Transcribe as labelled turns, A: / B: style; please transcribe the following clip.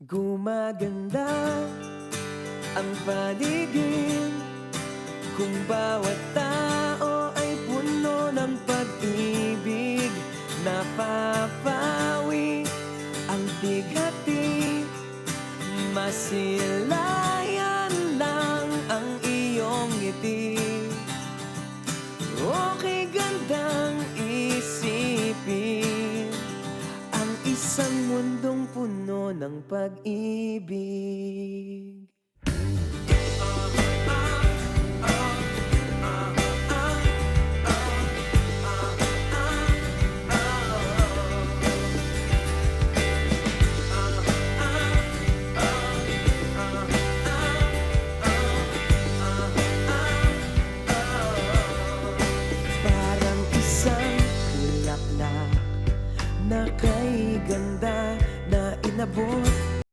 A: Gumaganda ang paligid kung bawat tao ay puno ng pag-ibig. Napapawi ang bighati, masilayan lang ang iyong ngiti. Okay gandang isipin ang isang mundong puno ng pag-ibig.